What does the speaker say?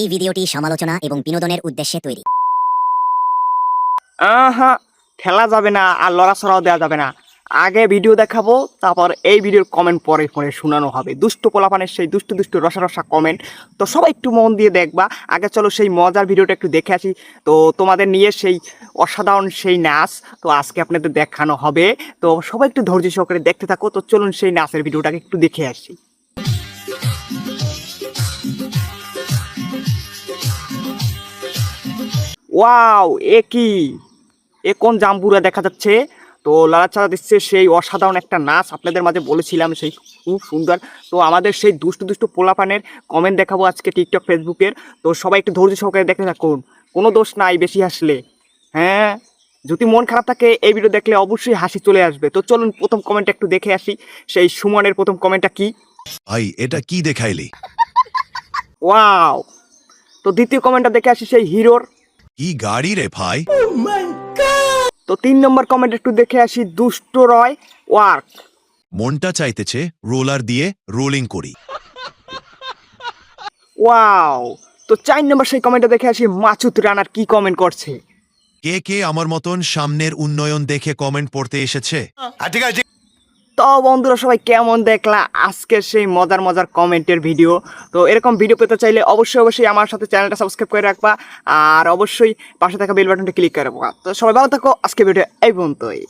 এই ভিডিওটি সমালোচনা এবং বিনোদনের উদ্দেশ্যে তৈরি। আহা, ঠেলা যাবে না আর লড়াছড়াও দেওয়া যাবে না। আগে ভিডিও দেখাবো, তারপর এই ভিডিওর কমেন্ট পরে পরে শোনানো হবে। দুষ্টু পোলাপানের সেই দুষ্টু দুষ্টু রসা রসা কমেন্ট। তো সবাই একটু মন দিয়ে দেখবা। আগে চলো সেই মজার ভিডিওটা একটু দেখে আসি। তো তোমাদের নিয়ে সেই অসাধারণ সেই নাচ তো আজকে আপনাদের দেখানো হবে। তো সবাই একটু ধৈর্য সহকারে দেখতে থাকো। তো চলুন সেই নাচের ভিডিওটাকে একটু দেখে আসি। ওয়াও, এ কি, এ কোন জাম্বুরা দেখা যাচ্ছে। তো লাড়াচাড়া দিচ্ছে সেই অসাধারণ একটা নাচ আপনাদের মাঝে বলেছিলাম, সেই খুব সুন্দর। তো আমাদের সেই দুষ্টু দুষ্টু পোলাপানের কমেন্ট দেখাবো আজকে টিকটক ফেসবুকের। তো সবাই একটু ধৈর্য সহকারে দেখতে থাকুন, কোনো দোষ নাই বেশি হাসলে। হ্যাঁ, যদি মন খারাপ থাকে এই ভিডিও দেখলে অবশ্যই হাসি চলে আসবে। তো চলুন প্রথম কমেন্ট একটু দেখে আসি। সেই সুমনের প্রথম কমেন্টটা কি? ভাই এটা কি দেখাইলি? ওয়াও। তো দ্বিতীয় কমেন্টটা দেখে আসি সেই হিরোর। কি গাড়ি রে ভাই? তো 3 নম্বর কমেন্ট একটু দেখে আসি দুষ্ট রয় ওয়ার্ক। মনটা চাইতেছে রোলার দিয়ে রোলিং করি। ওয়াও। তো 4 নম্বর সেই কমেন্টটা দেখে আসি মাসুদ রানার কি কমেন্ট করছে। কে কে আমার মতন সামনের উন্নয়ন দেখে কমেন্ট পড়তে এসেছে? তো বন্ধুরা সবাই কেমন দেখলা আজকের সেই মজার মজার কমেন্টের ভিডিও। তো এরকম ভিডিও পেতে চাইলে অবশ্যই আমার সাথে চ্যানেলটা সাবস্ক্রাইব করে রাখবা, আর অবশ্যই পাশে থাকা বেল বাটনটা ক্লিক করে রাখবা। তো সবাই ভালো থাকো, আজকে ভিডিও এই পর্যন্তই।